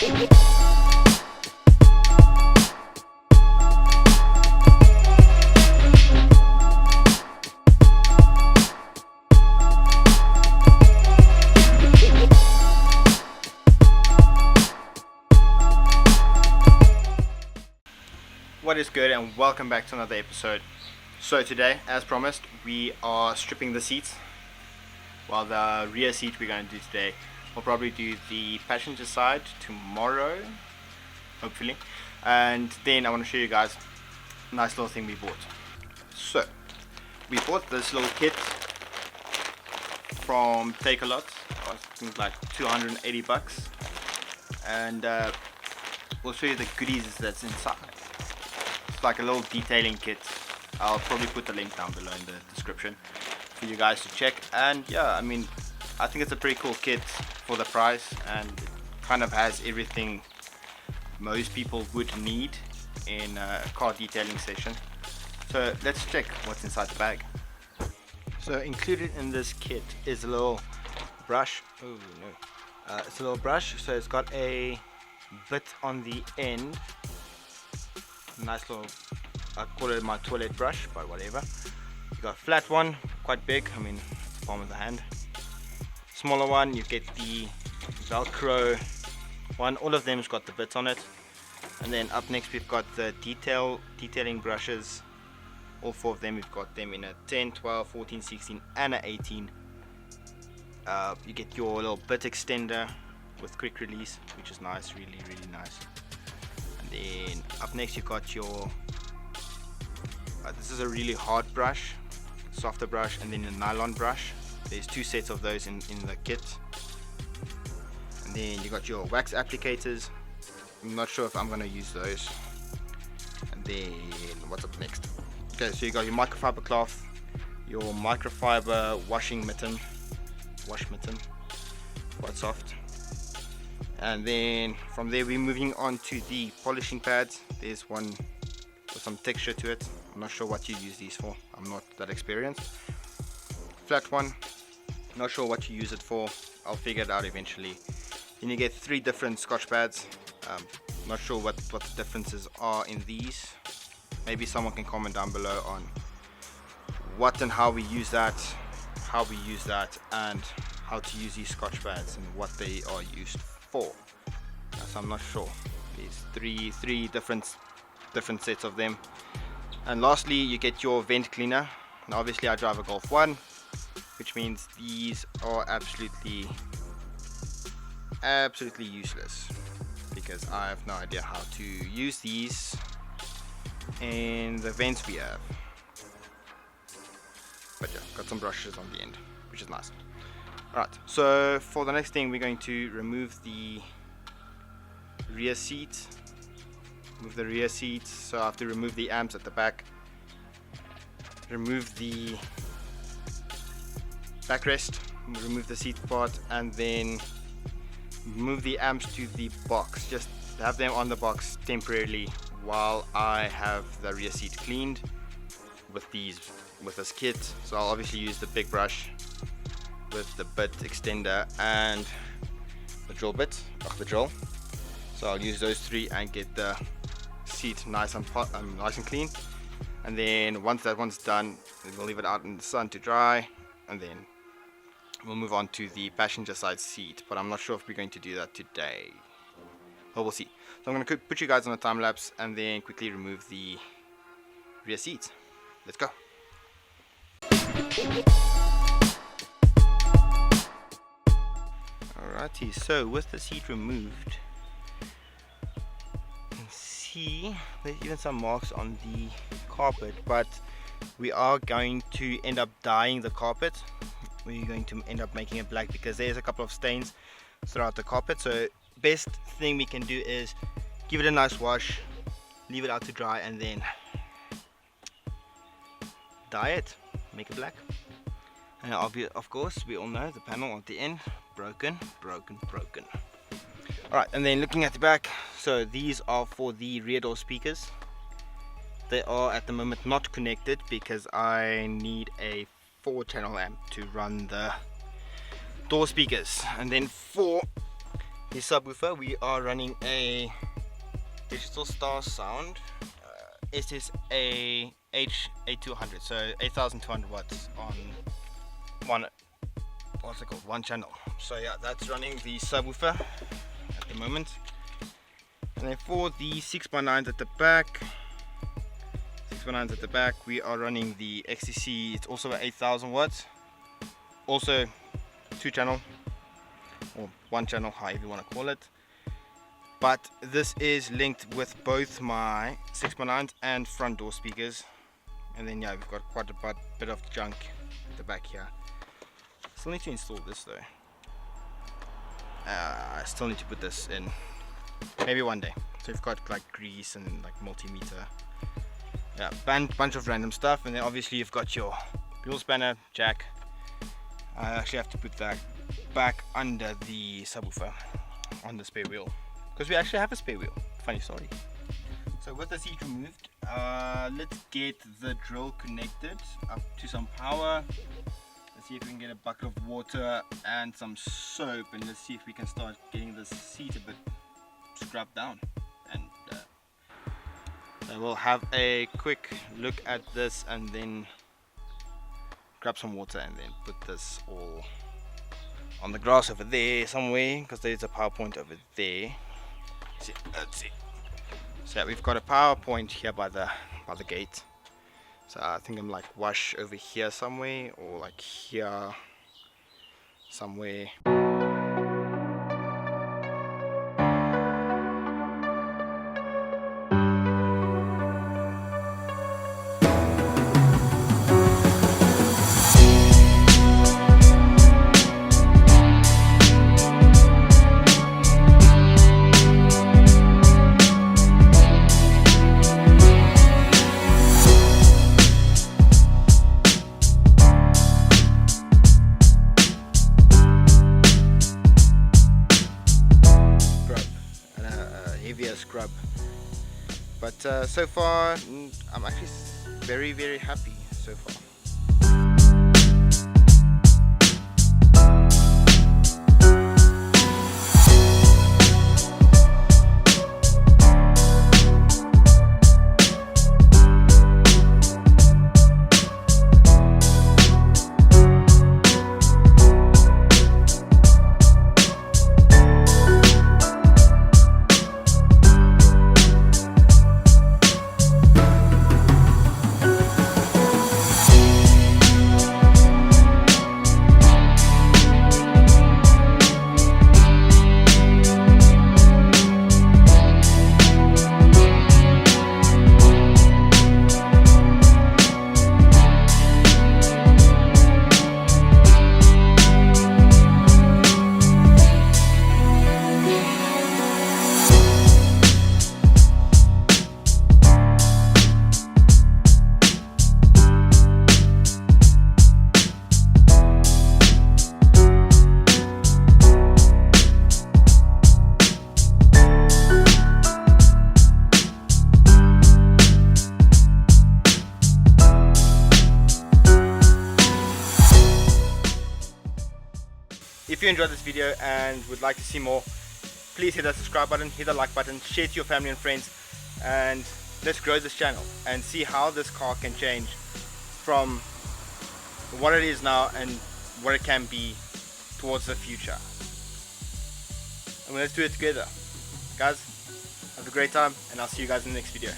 What is good, and welcome back to another episode. So today, as promised, we are stripping the seats. Well, the rear seat we're going to do today. We'll probably do the passenger side tomorrow, hopefully. And then I want to show you guys a nice little thing we bought. So we bought this little kit from Take-A-Lot. I think like 280 bucks, and we'll show you the goodies that's inside. Like a little detailing kit. I'll probably put the link down below in the description for you guys to check. And yeah, I mean, I think it's a pretty cool kit for the price, and it kind of has everything most people would need in a car detailing session. So let's check what's inside the bag. So included in this kit is a little brush. Oh no, it's a little brush. So it's got a bit on the end. Nice little, I call it my toilet brush, but whatever. You got a flat one, quite big, I mean it's the palm of the hand. Smaller one, you get the Velcro one. All of them's got the bits on it. And then up next we've got the detailing brushes. All four of them, we've got them in a 10, 12, 14, 16 and an 18. You get your little bit extender with quick release, which is nice, really nice. Then up next you got your this is a really hard brush, softer brush, and then a nylon brush. There's two sets of those in the kit. And then you got your wax applicators. I'm not sure if I'm going to use those. And then what's up next? Okay, so you got your microfiber cloth, your microfiber wash mitten, quite soft. And then from there we're moving on to the polishing pads. There's one with some texture to it. I'm not sure what you use these for. I'm not that experienced. Flat one. Not sure what you use it for. I'll figure it out eventually. Then you get 3 different Scotch pads. Not sure what the differences are in these. Maybe someone can comment down below on what and how we use that, and how to use these Scotch pads and what they are used for. So I'm not sure. There's three different sets of them. And lastly you get your vent cleaner. Now obviously I drive a Golf 1, which means these are absolutely useless because I have no idea how to use these in the vents we have. But yeah, got some brushes on the end, which is nice. Alright, so for the next thing we're going to remove the rear seat. So I have to remove the amps at the back, remove the backrest, remove the seat part, and then move the amps to the box. Just have them on the box temporarily while I have the rear seat cleaned with this kit. So I'll obviously use the big brush with the bit extender and the drill bit, the drill. So I'll use those 3 and get the seat nice and clean. And then once that one's done, we'll leave it out in the sun to dry, and then we'll move on to the passenger side seat. But I'm not sure if we're going to do that today. Well, we'll see. So I'm going to put you guys on a time lapse and then quickly remove the rear seats. Let's go. Alrighty, so with the seat removed, you can see there's even some marks on the carpet, but we are going to end up dyeing the carpet. We're going to end up making it black because there's a couple of stains throughout the carpet. So best thing we can do is give it a nice wash, leave it out to dry, and then dye it, make it black. And of course we all know the panel at the end, broken. Alright, and then looking at the back, so these are for the rear door speakers. They are at the moment not connected because I need a 4-channel amp to run the door speakers. And then for the subwoofer, we are running a Digital Star Sound SSA H8200, so 8200 watts on one channel. So yeah, that's running the subwoofer at the moment. And then for the 6x9s at the back, we are running the XTC. It's also at 8000 watts, also 2-channel or 1-channel, however you want to call it. But this is linked with both my 6x9s and front door speakers. And then yeah, we've got quite a bit of junk at the back here. Still need to install this though. I still need to put this in, maybe one day. So we've got like grease and like multimeter, yeah, bunch of random stuff. And then obviously you've got your wheel spanner jack. I actually have to put that back under the subwoofer on the spare wheel, because we actually have a spare wheel. Funny story. So with the seat removed, let's get the drill connected up to some power. Let's see if we can get a bucket of water and some soap, and let's see if we can start getting the seat a bit scrubbed down. And so we'll have a quick look at this and then grab some water and then put this all on the grass over there somewhere, because there's a power point over there. Let's see. So we've got a power point here by the gate. So I think I'm like wash over here somewhere, or like here somewhere. Scrub, but so far I'm actually very happy so far. If you enjoyed this video and would like to see more, please hit that subscribe button, hit the like button, share to your family and friends, and let's grow this channel and see how this car can change from what it is now and what it can be towards the future. And let's do it together. Guys, have a great time, and I'll see you guys in the next video.